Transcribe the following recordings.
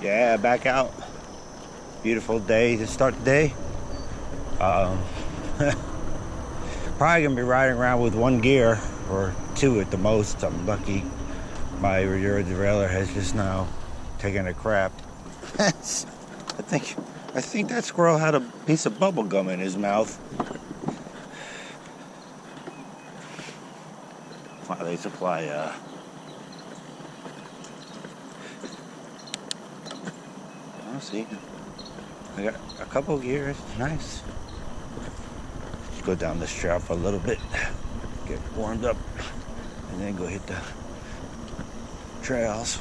Yeah, back out. Beautiful day to start the day. Probably gonna be riding around with one gear or two at the most. I'm lucky. My rear derailleur has just now taken a crap. I think that squirrel had a piece of bubble gum in his mouth. Wow, they supply I'll see. I got a couple gears. Nice. Let's go down this trail for a little bit, get warmed up, and then go hit the trails.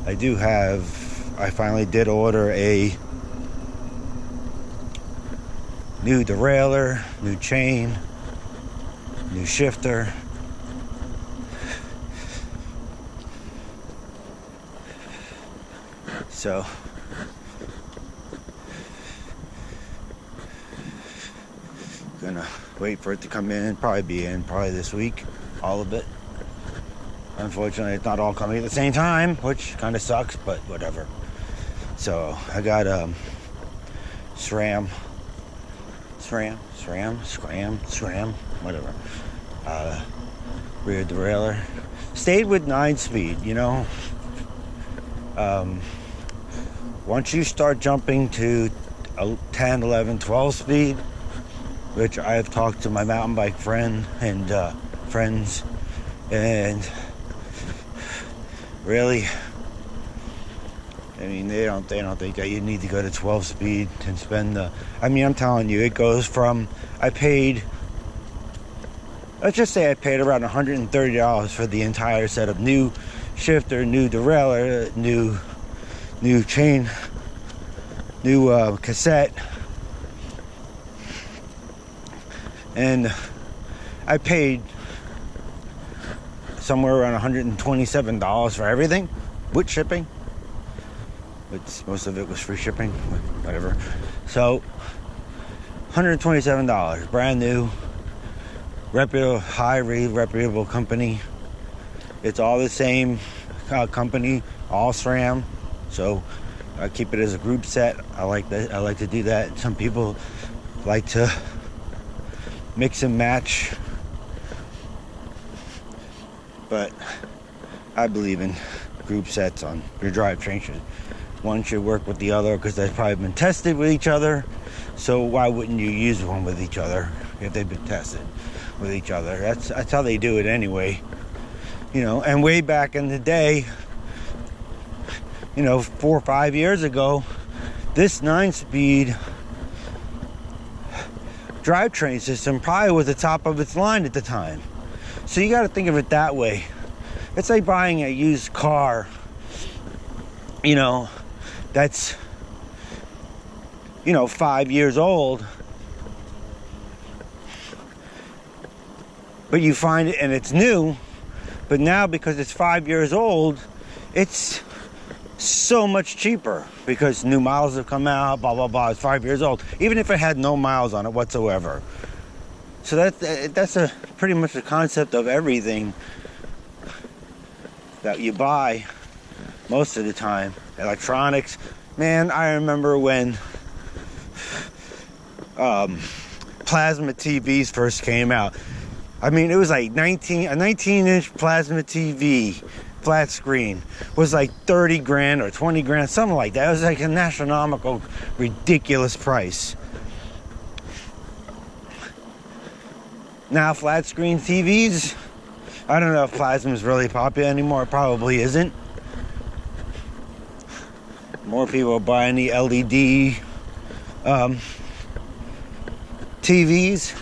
I finally did order a new derailleur, new chain, new shifter. So gonna wait for it to come in, probably this week, all of it. Unfortunately, it's not all coming at the same time, which kind of sucks, but whatever. So I got SRAM, whatever. Rear derailleur. Stayed with 9-speed, you know. Once you start jumping to 10, 11, 12 speed, which I've talked to my mountain bike friend and friends, and really, I mean, they don't think that you need to go to 12 speed and spend I'm telling you, it goes from, let's just say I paid around $130 for the entire set of new shifter, new derailleur, new chain, new cassette, and I paid somewhere around $127 for everything with shipping, which most of it was free shipping, whatever. So $127, brand new, reputable company. It's all the same company, all SRAM. So I keep it as a group set. I like to do that. Some people like to mix and match, but I believe in group sets on your drivetrain. One should work with the other because they've probably been tested with each other. So why wouldn't you use one with each other if they've been tested with each other? That's how they do it anyway. You know, and way back in the day, 4 or 5 years ago, this 9-speed drivetrain system probably was the top of its line at the time. So you got to think of it that way. It's like buying a used car, that's 5 years old, but you find it and it's new, but now because it's 5 years old, it's so much cheaper because new models have come out, blah blah blah. It's 5 years old, even if it had no miles on it whatsoever. So that's pretty much the concept of everything that you buy most of the time. Electronics, man, I remember when plasma TVs first came out. I mean, it was like a 19-inch plasma TV, flat screen, was like 30 grand or 20 grand, something like that. It was like an astronomical, ridiculous price. Now, flat screen TVs, I don't know if plasma is really popular anymore. It probably isn't. More people are buying the LED TVs,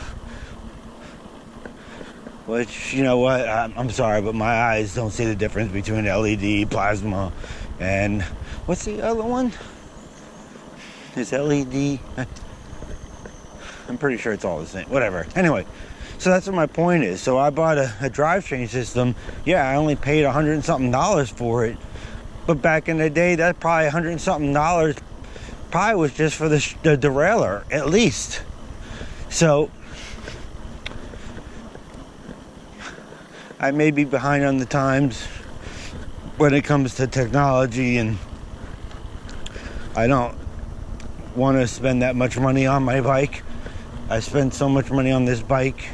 which, you know what, I'm sorry, but my eyes don't see the difference between LED, plasma, and what's the other one? Is LED? I'm pretty sure it's all the same. Whatever. Anyway, so that's what my point is. So I bought a drivetrain system. Yeah, I only paid $100 and something for it. But back in the day, that probably $100 and something probably was just for the derailleur, at least. So I may be behind on the times when it comes to technology, and I don't want to spend that much money on my bike. I spend so much money on this bike,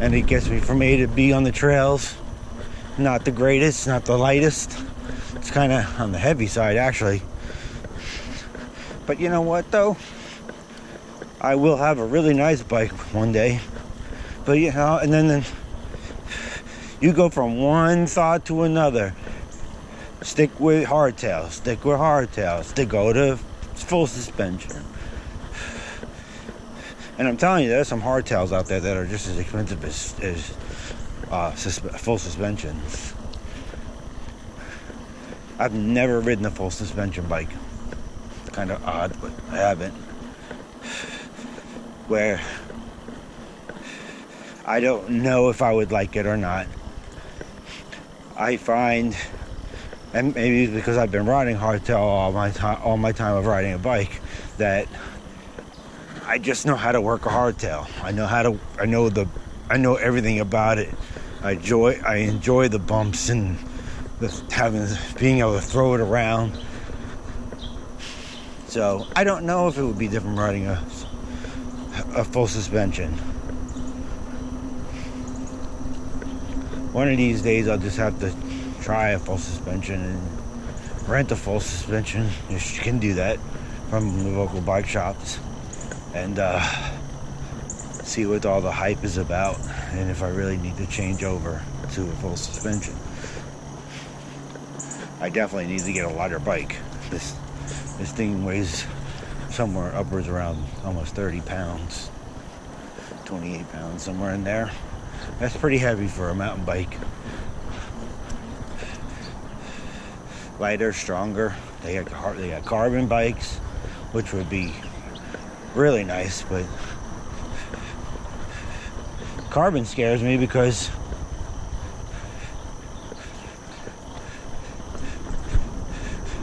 and it gets me from A to B on the trails. Not the greatest, not the lightest. It's kind of on the heavy side, actually. But you know what, though? I will have a really nice bike one day. But you know, and then you go from one thought to another. Stick with hardtail, stick with hardtails, to go to full suspension. And I'm telling you, there's some hardtails out there that are just as expensive as full suspensions. I've never ridden a full suspension bike. It's kind of odd, but I haven't. Where I don't know if I would like it or not. I find, and maybe it's because I've been riding hardtail all my time of riding a bike, that I just know how to work a hardtail. I know everything about it. I enjoy the bumps and being able to throw it around. So I don't know if it would be different riding a full suspension. One of these days I'll just have to try a full suspension and rent a full suspension. You can do that from the local bike shops, and see what all the hype is about, and if I really need to change over to a full suspension. I definitely need to get a lighter bike. This thing weighs somewhere upwards around almost 30 pounds, 28 pounds, somewhere in there. That's pretty heavy for a mountain bike. Lighter, stronger. They got carbon bikes, which would be really nice, but carbon scares me because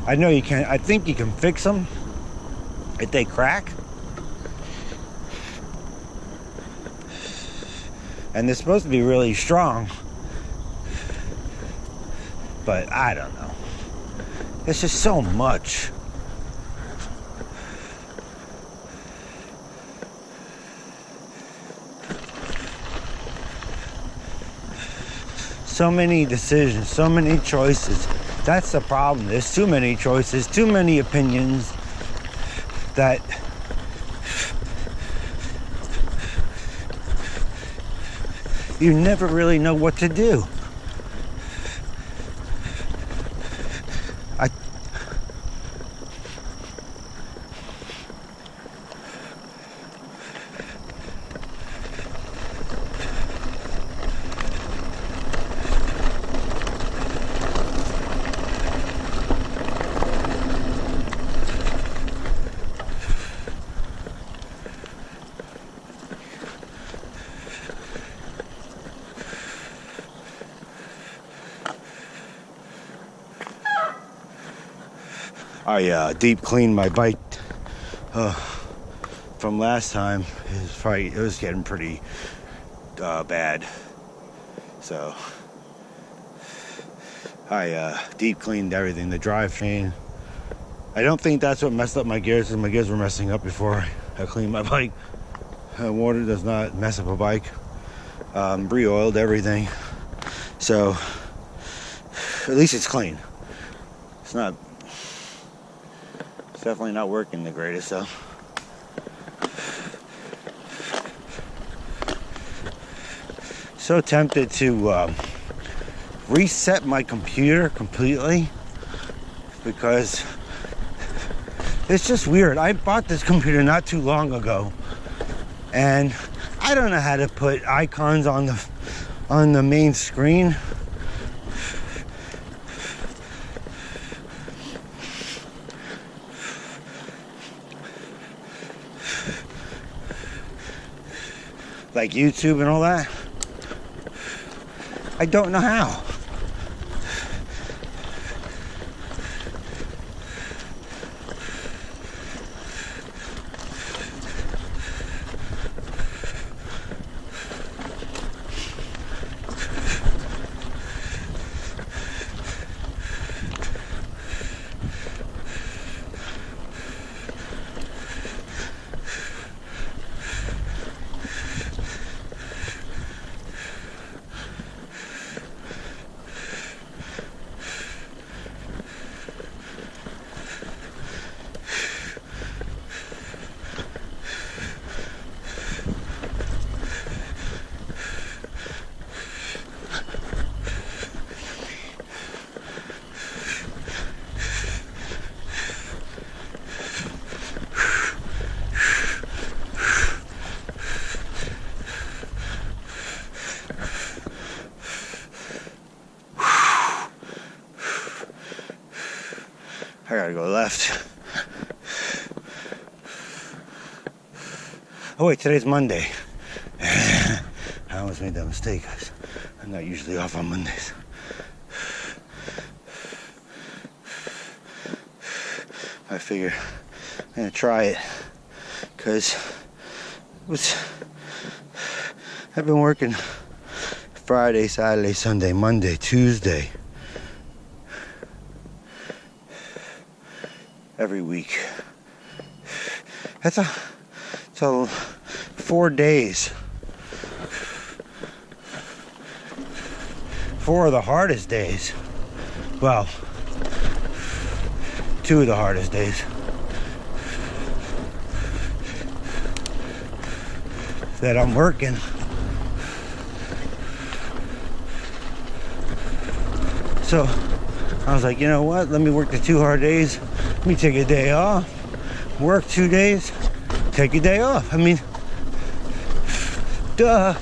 I think you can fix them if they crack. And they're supposed to be really strong. But I don't know. It's just so much. So many decisions, so many choices. That's the problem. There's too many choices, too many opinions that you never really know what to do. I deep cleaned my bike from last time. It was getting pretty bad, so I deep cleaned everything. The drivetrain. I don't think that's what messed up my gears, because my gears were messing up before I cleaned my bike. Water does not mess up a bike. Re-oiled everything, so at least it's clean. It's definitely not working the greatest, though. So tempted to reset my computer completely, because it's just weird. I bought this computer not too long ago, and I don't know how to put icons on the main screen. Like YouTube and all that. I don't know how. gotta go left. Oh wait, today's Monday. I almost made that mistake. I'm not usually off on Mondays. I figure I'm gonna try it because I've been working Friday, Saturday, Sunday, Monday, Tuesday every week. That's 4 days. 4 of the hardest days. Well, 2 of the hardest days. That I'm working. So I was like, you know what? Let me work the 2 hard days. Let me take a day off. Work 2 days. Take a day off. I mean, duh.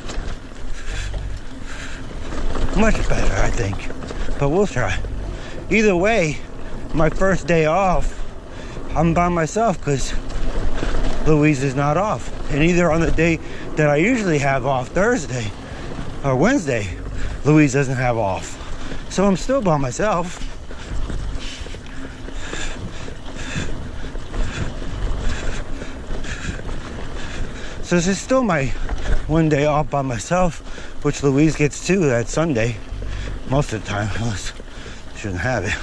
Much better, I think. But we'll try. Either way, my first day off, I'm by myself because Louise is not off. And either on the day that I usually have off, Thursday or Wednesday, Louise doesn't have off. So I'm still by myself. So this is still my 1 day off by myself, which Louise gets too that Sunday, most of the time, unless she doesn't have it.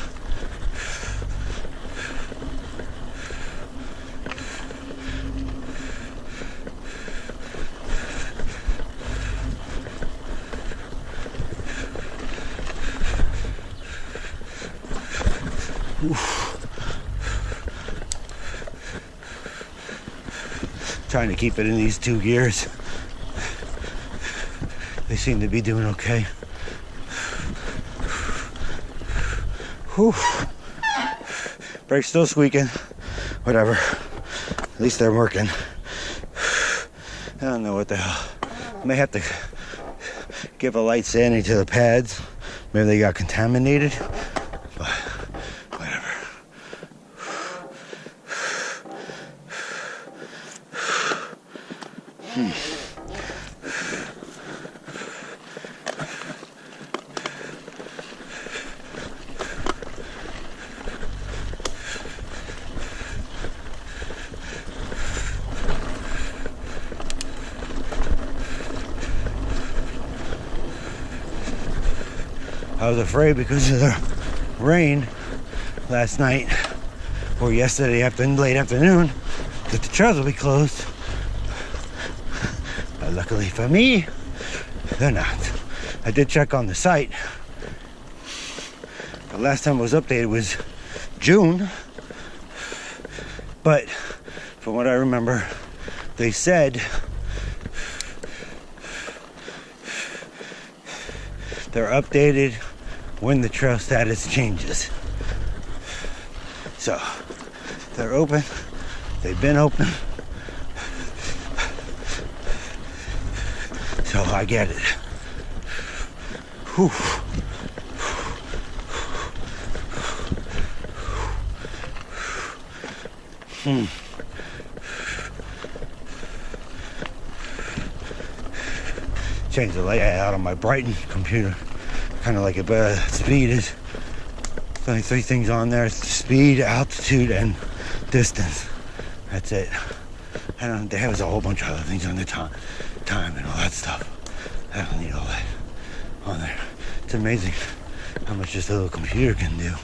Trying to keep it in these 2 gears. They seem to be doing okay. Whew. Brakes still squeaking. Whatever. At least they're working. I don't know what the hell. I may have to give a light sanding to the pads. Maybe they got contaminated. But whatever. I was afraid because of the rain last night or yesterday late afternoon that the trails will be closed. But luckily for me, they're not. I did check on the site. The last time it was updated was June. But from what I remember, they said they're updated when the trail status changes. So they're open. They've been open. So I get it. Whew. Change the layout on my Brighton computer. Kind of like it, but speed is only 3 things on there: speed, altitude, and distance. That's it. I don't. They have a whole bunch of other things on the time and all that stuff. I don't need all that on there. It's amazing how much just a little computer can do.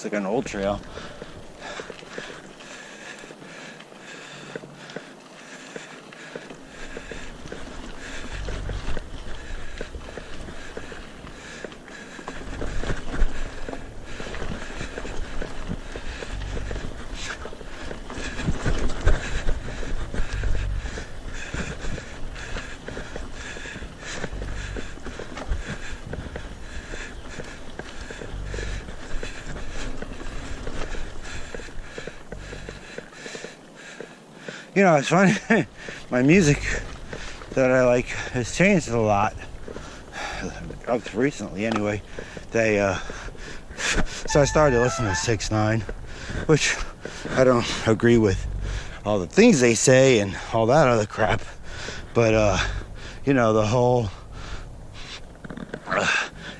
Like an old trail. You know, it's funny. My music that I like has changed a lot. Up to recently, anyway. So I started listening to 6ix9ine, which I don't agree with all the things they say and all that other crap. But you know, the whole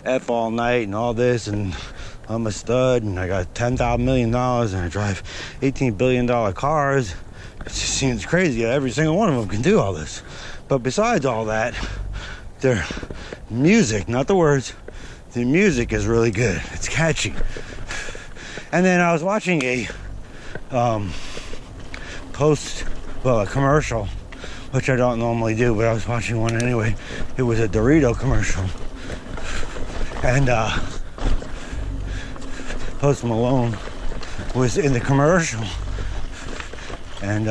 F all night and all this, and I'm a stud and I got $10 million and I drive $18 billion cars. It just seems crazy. Every single one of them can do all this. But besides all that, their music, not the words, the music is really good. It's catchy. And then I was watching a commercial, which I don't normally do, but I was watching one anyway. It was a Dorito commercial. And Post Malone was in the commercial. And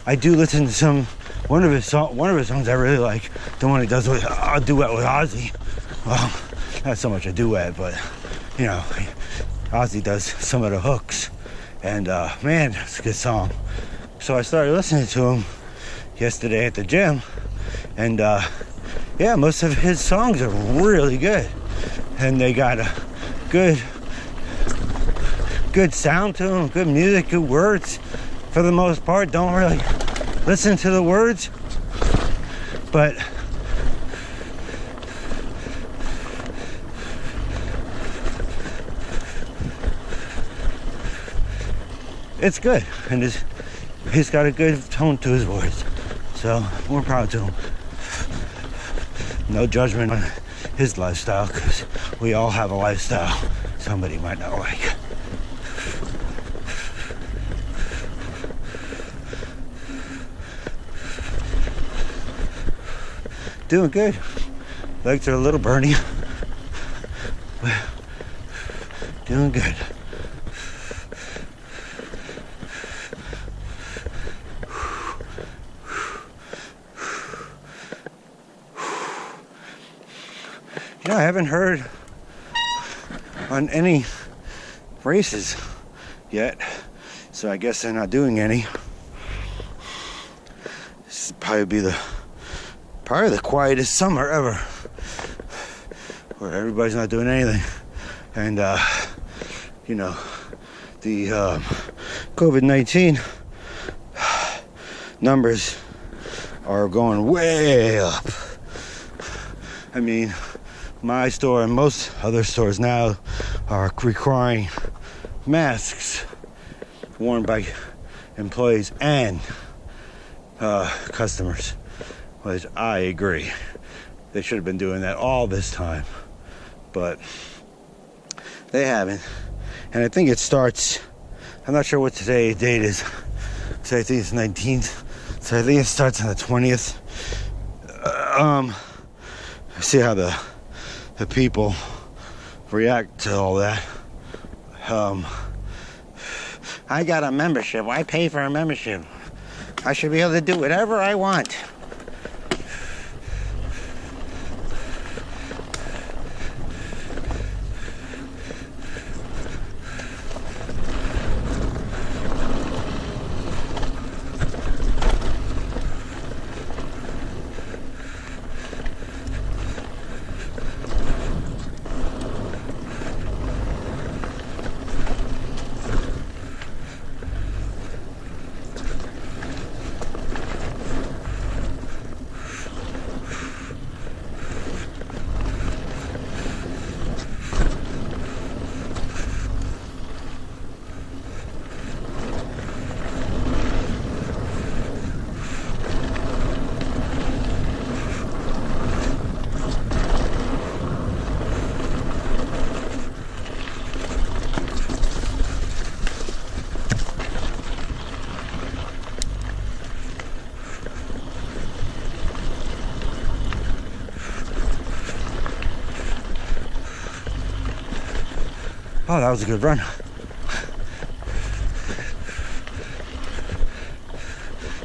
I do listen to one of his songs I really like, the one he does with a duet with Ozzy. Well, not so much a duet, but you know, Ozzy does some of the hooks, and man, it's a good song. So I started listening to him yesterday at the gym, and yeah, most of his songs are really good, and they got a good sound to them, good music, good words. For the most part, don't really listen to the words, but it's good, and he's got a good tone to his voice, so we're proud to him. No judgment on his lifestyle, because we all have a lifestyle somebody might not like. Doing good. Legs are a little burny. Doing good. You know, I haven't heard on any races yet, so I guess they're not doing any. This will probably be probably the quietest summer ever, where everybody's not doing anything. And you know, the COVID-19 numbers are going way up. I mean, my store and most other stores now are requiring masks worn by employees and customers, which I agree. They should have been doing that all this time, but they haven't. And I think it starts, I'm not sure what today's date is. So I think it's 19th. So I think it starts on the 20th. See how the people react to all that. I got a membership. I pay for a membership. I should be able to do whatever I want. Oh, that was a good run.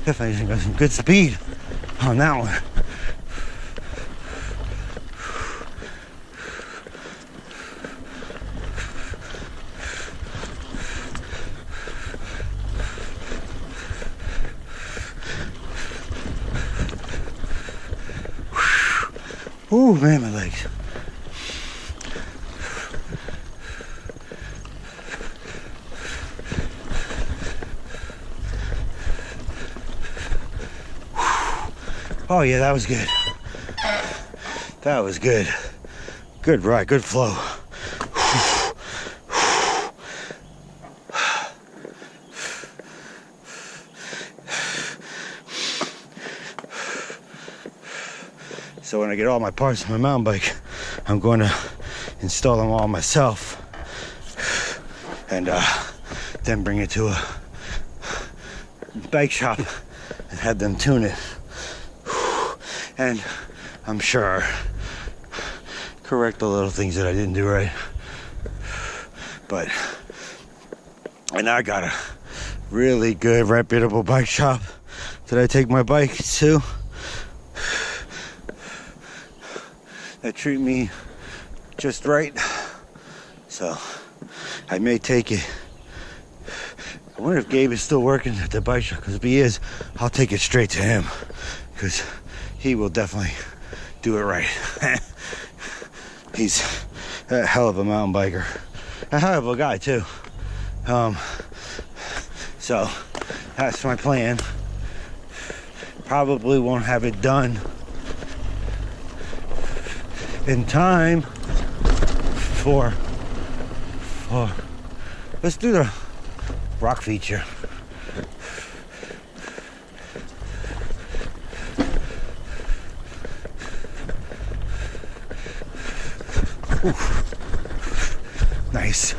Definitely got some good speed on that one. Ooh, man, my legs. Oh yeah, that was good. That was good. Good ride, good flow. So when I get all my parts on my mountain bike, I'm going to install them all myself and then bring it to a bike shop and have them tune it. And I'm sure correct the little things that I didn't do right. And I got a really good reputable bike shop that I take my bike to that treat me just right. So I may take it. I wonder if Gabe is still working at the bike shop, because if he is, I'll take it straight to him, because he will definitely do it right. He's a hell of a mountain biker. A hell of a guy too. So that's my plan. Probably won't have it done in time for let's do the rock feature. Oof. Nice.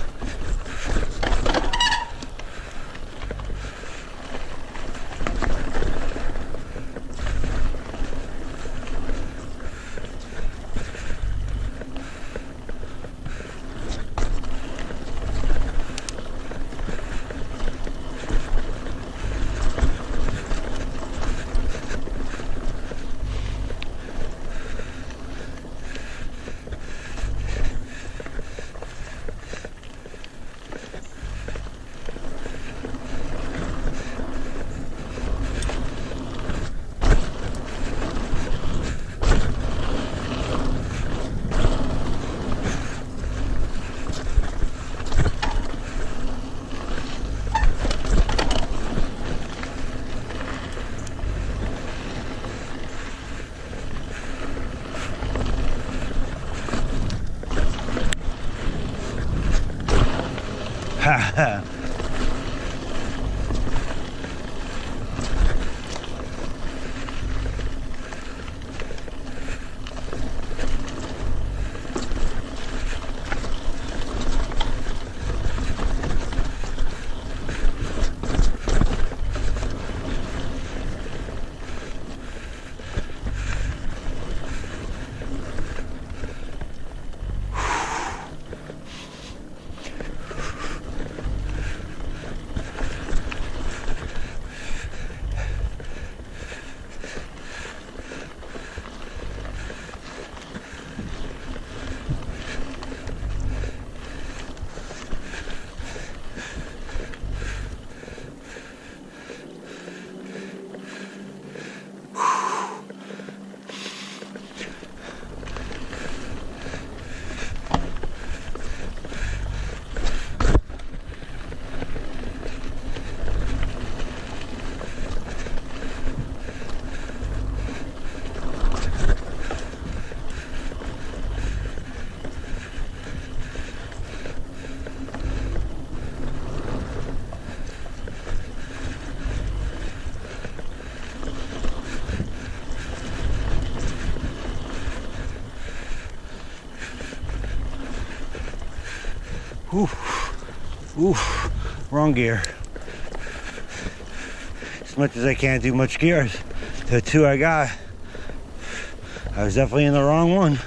Oof, wrong gear. As much as I can't do much gears, the two I got, I was definitely in the wrong one.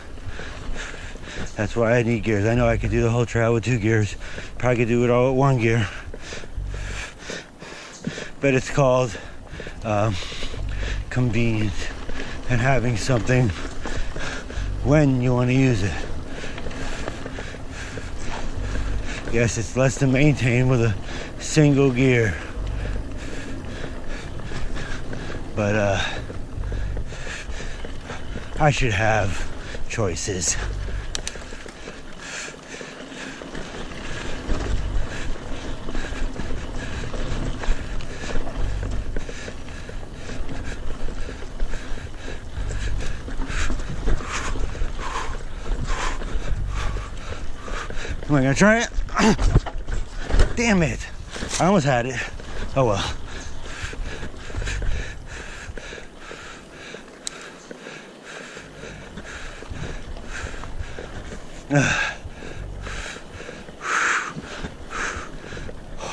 That's why I need gears. I know I could do the whole trail with 2 gears. Probably could do it all with 1 gear. But it's called convenient and having something when you want to use it. Yes, it's less to maintain with a single gear. But I should have choices. Am I gonna try it? Damn it. I almost had it. Oh well.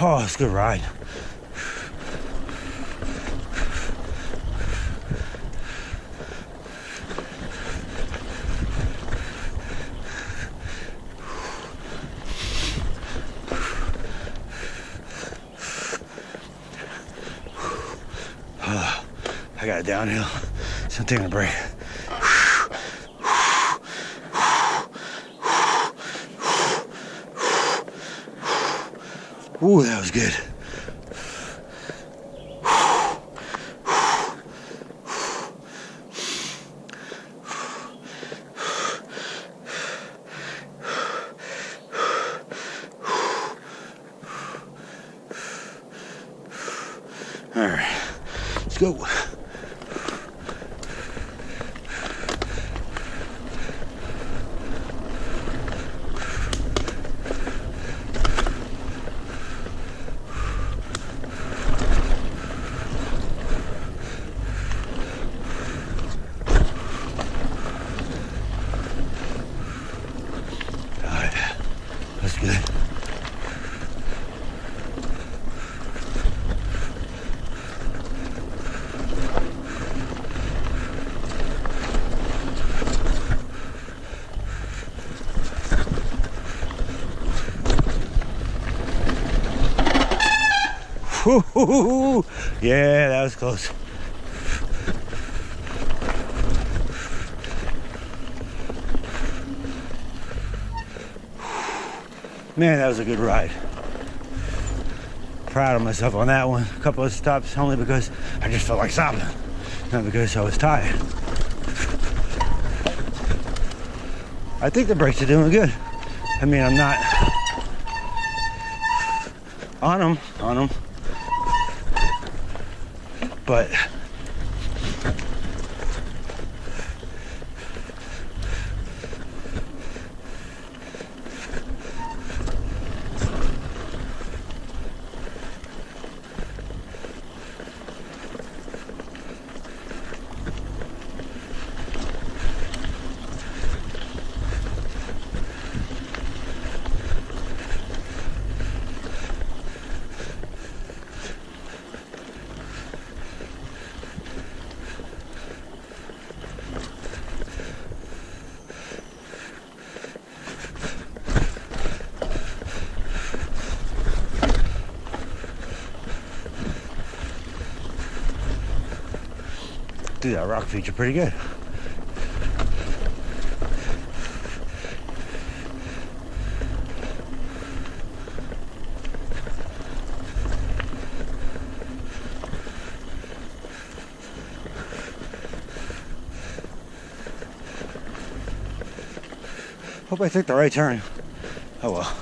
Oh, it's a good ride. I got it downhill, so I'm taking a break. Ooh, that was good. All right, let's go. That's good. Woo-hoo-hoo-hoo. Yeah, that was close. Man, that was a good ride. Proud of myself on that one. A couple of stops only because I just felt like stopping, not because I was tired. I think the brakes are doing good. I mean, I'm not on them, but dude, that rock feature pretty good. Hope I took the right turn. Oh well.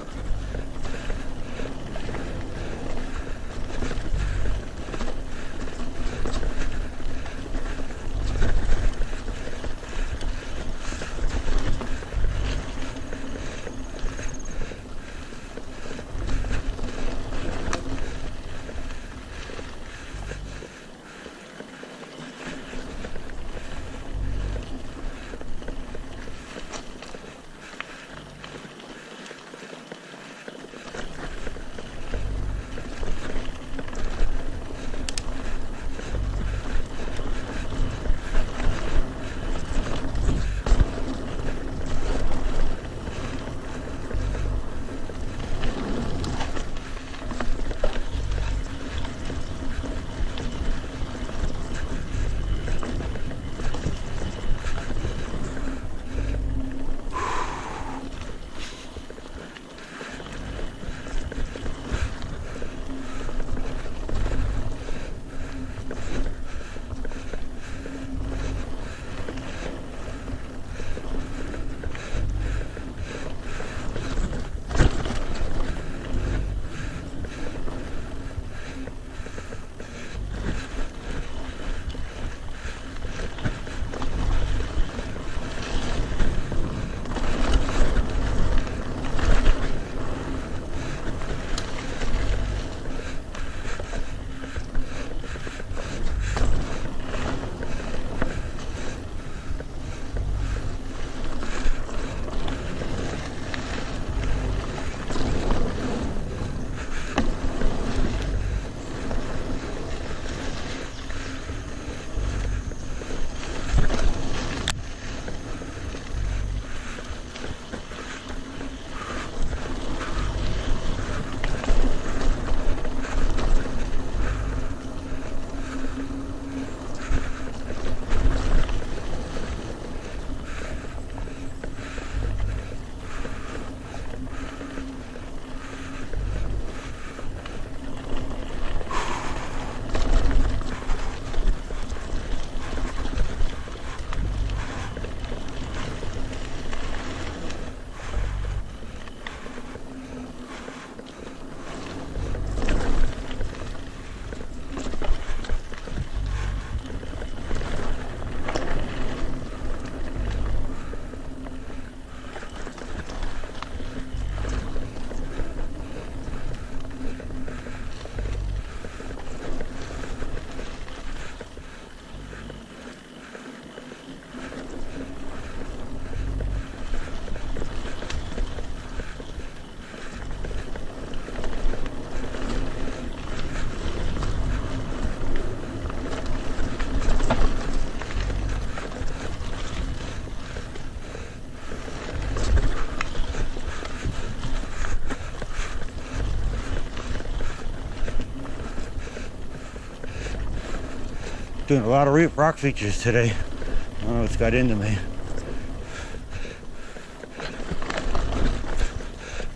Doing a lot of rock features today. I don't know what's got into me.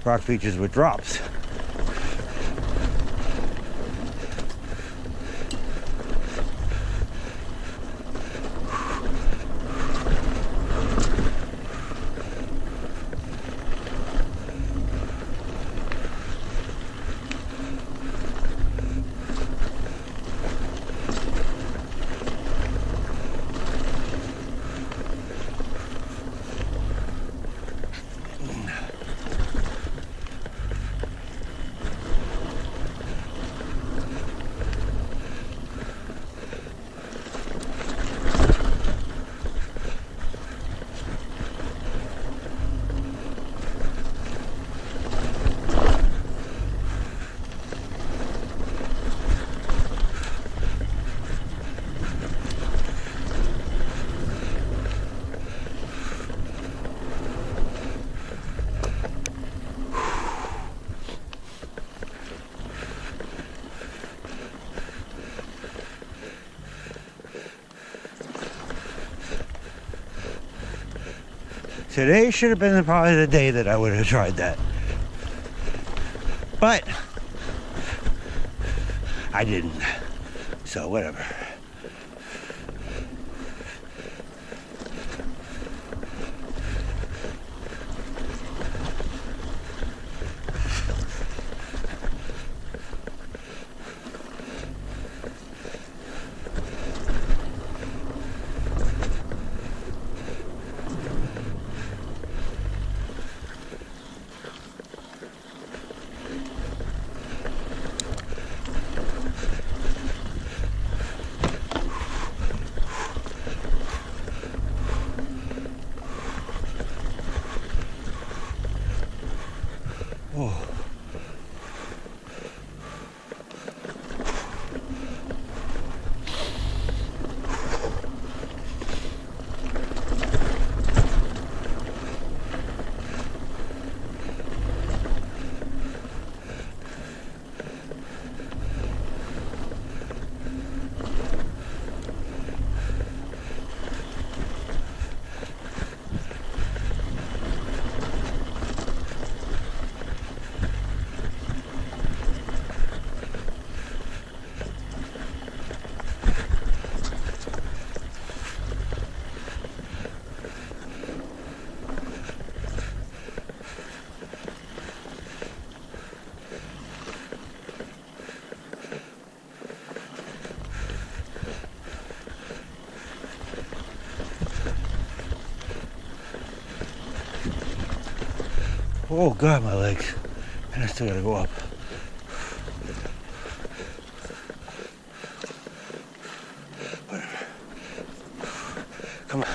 Rock features with drops. Today should have been probably the day that I would have tried that. But I didn't. So whatever. Oh. Oh God, my legs. And I still gotta go up. Whatever. Come on.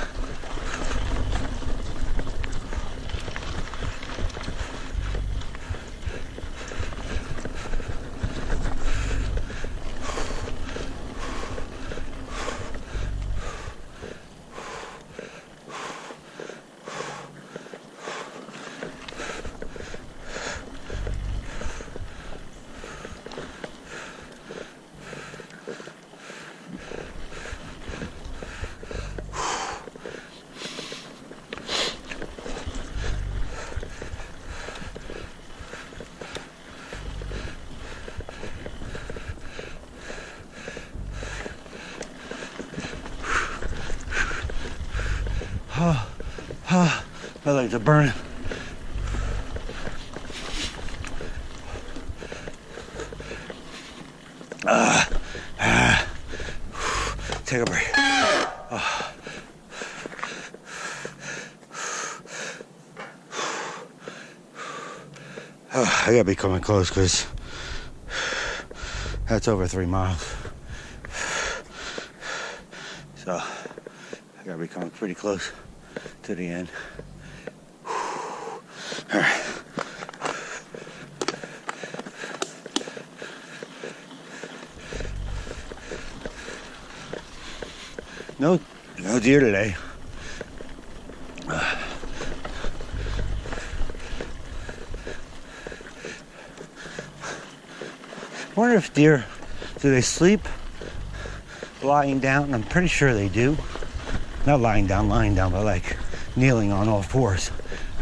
My legs are burning. Take a break. I gotta be coming close because that's over 3 miles. So I gotta be coming pretty close to the end. All right. No deer today. I wonder if deer, do they sleep lying down. I'm pretty sure they do. Not lying down, but like kneeling on all fours.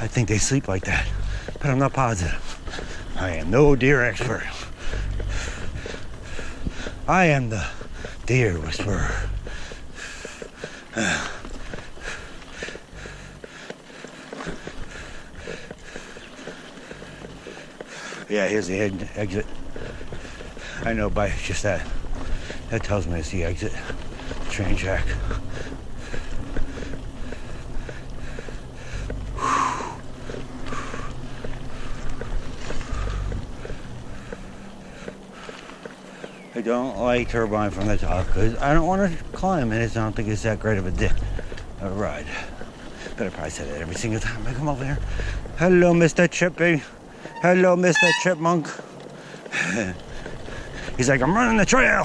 I think they sleep like that, but I'm not positive. I am no deer expert. I am the deer whisperer. Yeah, here's the exit. I know by just that. That tells me it's the exit. The train track. I don't like Turbine from the top because I don't want to climb and I don't think it's that great of a ride. But I probably say that every single time I come over here. Hello, Mr. Chippy. Hello, Mr. Chipmunk. He's like, I'm running the trail.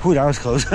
Ooh, that was close.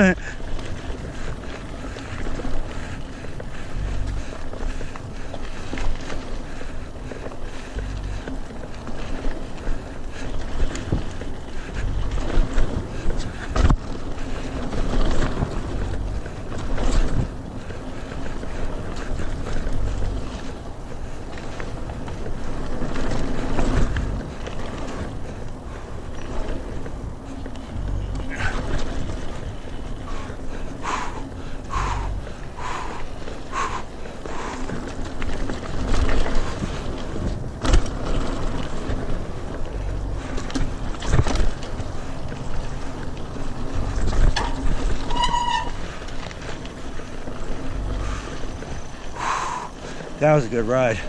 That was a good ride.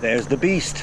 There's the beast.